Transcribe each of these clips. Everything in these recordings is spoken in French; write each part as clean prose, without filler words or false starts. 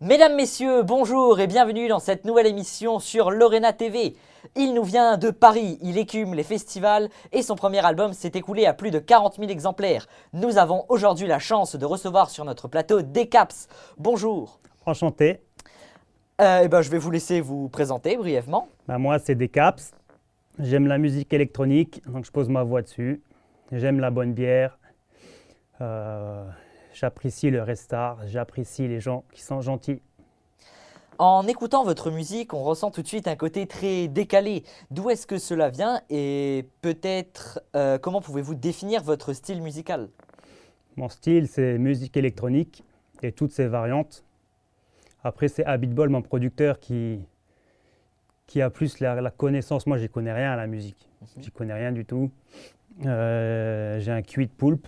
Mesdames, Messieurs, bonjour et bienvenue dans cette nouvelle émission sur Lorena TV. Il nous vient de Paris, il écume les festivals et son premier album s'est écoulé à plus de 40 000 exemplaires. Nous avons aujourd'hui la chance de recevoir sur notre plateau Decaps. Bonjour. Enchanté. Je vais vous laisser vous présenter brièvement. Moi, c'est Decaps. J'aime la musique électronique, donc je pose ma voix dessus. J'aime la bonne bière. J'apprécie le restart. J'apprécie les gens qui sont gentils. En écoutant votre musique, on ressent tout de suite un côté très décalé. D'où est-ce que cela vient et peut-être comment pouvez-vous définir votre style musical? Mon style, c'est musique électronique et toutes ses variantes. Après, c'est Habitball, mon producteur, qui a plus la connaissance. Moi, j'y connais rien à la musique. J'y connais rien du tout. J'ai un QI de poulpe.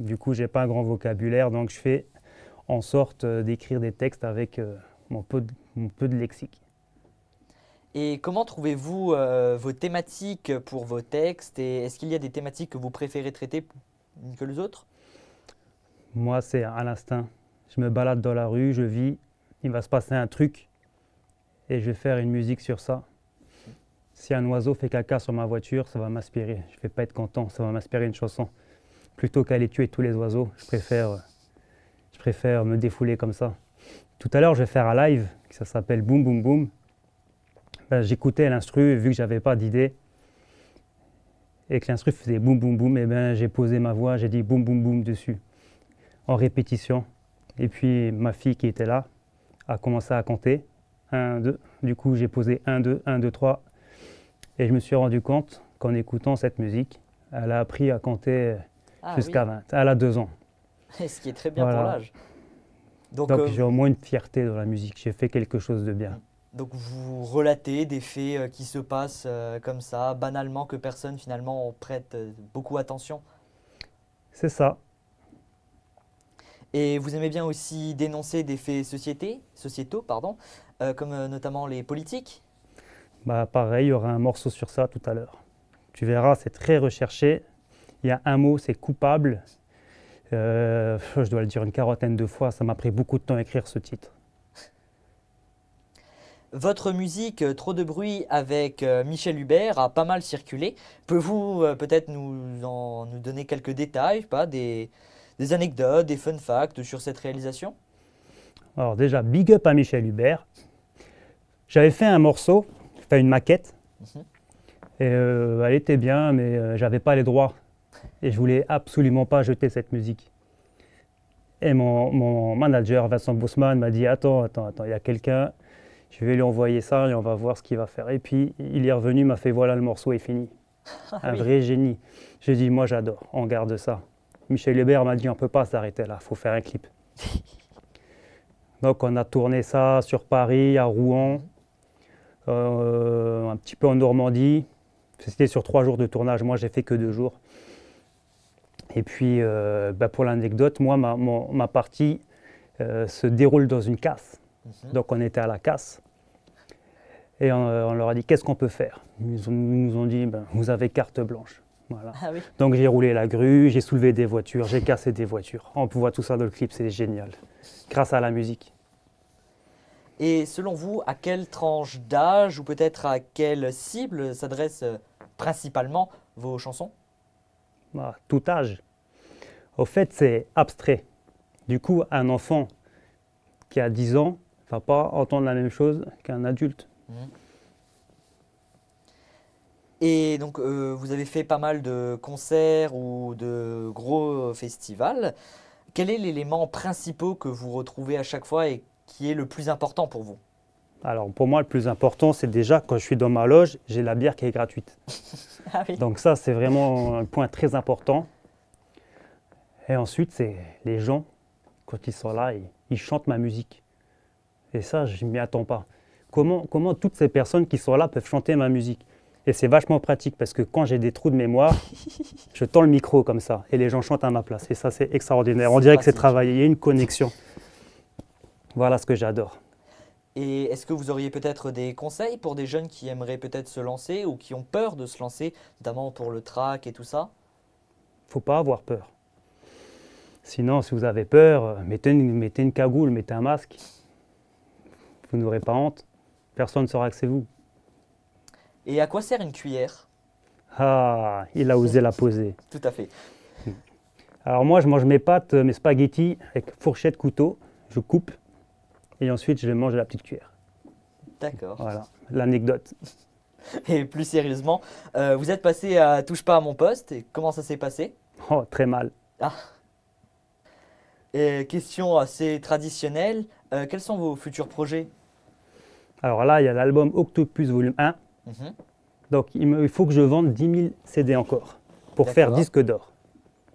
Du coup, j'ai pas un grand vocabulaire, donc je fais en sorte d'écrire des textes avec mon peu de lexique. Et comment trouvez-vous vos thématiques pour vos textes et est-ce qu'il y a des thématiques que vous préférez traiter que les autres? Moi, c'est à l'instinct. Je me balade dans la rue, je vis, il va se passer un truc et je vais faire une musique sur ça. Si un oiseau fait caca sur ma voiture, ça va m'inspirer. Je ne vais pas être content, ça va m'inspirer une chanson. Plutôt qu'aller tuer tous les oiseaux, je préfère me défouler comme ça. Tout à l'heure, je vais faire un live, ça s'appelle Boom Boom Boom. J'écoutais l'instru, vu que j'avais pas d'idée, et que l'instru faisait boum boum boum, et j'ai posé ma voix, j'ai dit boum boum boum dessus, en répétition. Et puis ma fille qui était là a commencé à compter, 1, 2. Du coup, j'ai posé 1, 2, 1, 2, 3. Et je me suis rendu compte qu'en écoutant cette musique, elle a appris à compter jusqu'à 20. Elle a 2 ans. Ce qui est très bien pour Voilà. l'âge. Donc j'ai au moins une fierté dans la musique, j'ai fait quelque chose de bien. Donc vous relatez des faits qui se passent comme ça, banalement, que personne finalement prête beaucoup attention. C'est ça. Et vous aimez bien aussi dénoncer des faits sociétaux, comme notamment les politiques. Pareil, il y aura un morceau sur ça tout à l'heure. Tu verras, c'est très recherché. Il y a un mot, c'est coupable. Je dois le dire une quarantaine de fois, ça m'a pris beaucoup de temps à écrire ce titre. Votre musique Trop de bruit avec Michel Hubert a pas mal circulé. Pouvez-vous peut-être nous donner quelques détails, pas, des anecdotes, des fun facts sur cette réalisation? Alors déjà, big up à Michel Hubert. J'avais fait un morceau, fait une maquette, et elle était bien, mais j'avais pas les droits. Et je voulais absolument pas jeter cette musique. Et mon manager, Vincent Boussman, m'a dit attends, il y a quelqu'un, je vais lui envoyer ça et on va voir ce qu'il va faire. Et puis il est revenu, m'a fait voilà, le morceau est fini. Un vrai génie. J'ai dit moi j'adore, on garde ça. Michel Hubert m'a dit on ne peut pas s'arrêter là, il faut faire un clip. Donc on a tourné ça sur Paris, à Rouen, un petit peu en Normandie. C'était sur 3 jours de tournage, moi j'ai fait que 2 jours. Et puis pour l'anecdote, moi ma partie se déroule dans une casse. Donc on était à la casse. Et on leur a dit qu'est-ce qu'on peut faire. Ils nous ont dit vous avez carte blanche. Voilà. Ah oui. Donc j'ai roulé la grue, j'ai soulevé des voitures, j'ai cassé des voitures. On peut voir tout ça dans le clip, c'est génial. Grâce à la musique. Et selon vous, à quelle tranche d'âge ou peut-être à quelle cible s'adressent principalement vos chansons? Tout âge. Au fait, c'est abstrait. Du coup, un enfant qui a 10 ans ne va pas entendre la même chose qu'un adulte. Et donc, vous avez fait pas mal de concerts ou de gros festivals. Quel est l'élément principal que vous retrouvez à chaque fois et qui est le plus important pour vous? Alors pour moi, le plus important, c'est déjà quand je suis dans ma loge, j'ai la bière qui est gratuite. Ah oui. Donc ça, c'est vraiment un point très important. Et ensuite, c'est les gens, quand ils sont là, ils chantent ma musique. Et ça, je ne m'y attends pas. Comment toutes ces personnes qui sont là peuvent chanter ma musique? Et c'est vachement pratique parce que quand j'ai des trous de mémoire, je tends le micro comme ça et les gens chantent à ma place. Et ça, c'est extraordinaire. On dirait que c'est pratique. travaillé, il y a une connexion. Voilà ce que j'adore. Et est-ce que vous auriez peut-être des conseils pour des jeunes qui aimeraient peut-être se lancer ou qui ont peur de se lancer, notamment pour le track et tout ça? Faut pas avoir peur. Sinon, si vous avez peur, mettez une cagoule, mettez un masque. vous n'aurez pas honte. Personne ne saura que c'est vous. Et à quoi sert une cuillère? Ah, il a osé la poser. Tout à fait. Alors moi, je mange mes pâtes, mes spaghettis avec fourchette, couteau. Je coupe et ensuite je mange à la petite cuillère. D'accord. Voilà, l'anecdote. Et plus sérieusement, vous êtes passé à Touche pas à mon poste. Et comment ça s'est passé? Oh, très mal. Et question assez traditionnelle. Quels sont vos futurs projets? Alors là, il y a l'album Octopus Volume 1. Mhm. Donc il faut que je vende 10 000 CD encore pour faire D'accord. disque d'or.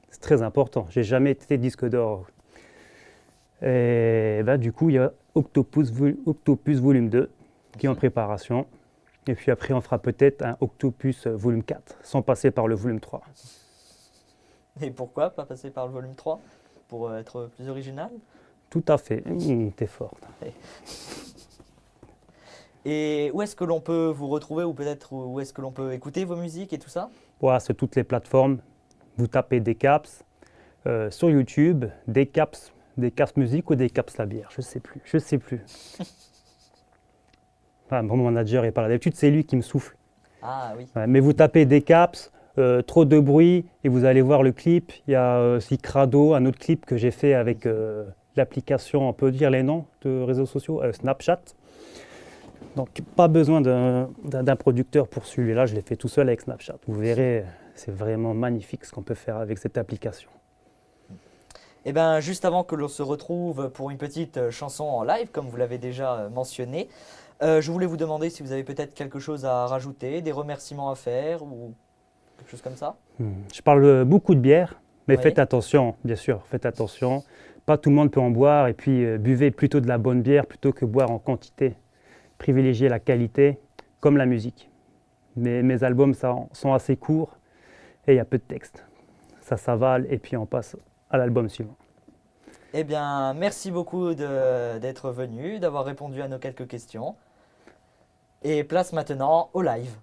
C'est très important. J'ai jamais été disque d'or. Et bah, du coup, il y a Octopus Volume 2 qui est en préparation. Et puis après, on fera peut-être un Octopus Volume 4, sans passer par le Volume 3. Et pourquoi pas passer par le volume 3 pour être plus original? Tout à fait. T'es forte. Et où est-ce que l'on peut vous retrouver ou peut-être où est-ce que l'on peut écouter vos musiques et tout ça? Voilà, sur toutes les plateformes. Vous tapez Decaps sur YouTube, Decaps Musique ou Decaps la bière, je sais plus. Ah, mon manager est pas là. D'habitude, c'est lui qui me souffle. Ah oui. Ouais, mais vous tapez Decaps, trop de bruit et vous allez voir le clip. Il y a aussi Crado, un autre clip que j'ai fait avec l'application, on peut dire les noms de réseaux sociaux, Snapchat. Donc pas besoin d'un producteur pour celui-là, je l'ai fait tout seul avec Snapchat. Vous verrez, c'est vraiment magnifique ce qu'on peut faire avec cette application. Et bien juste avant que l'on se retrouve pour une petite chanson en live, comme vous l'avez déjà mentionné, je voulais vous demander si vous avez peut-être quelque chose à rajouter, des remerciements à faire ou quelque chose comme ça. Je parle beaucoup de bière, mais Oui. faites attention, bien sûr, faites attention. Pas tout le monde peut en boire et puis buvez plutôt de la bonne bière plutôt que boire en quantité. Privilégiez la qualité comme la musique. Mes albums sont assez courts et il y a peu de texte. Ça s'avale et puis on passe à l'album suivant. Eh bien, merci beaucoup d'être venu, d'avoir répondu à nos quelques questions. Et place maintenant au live.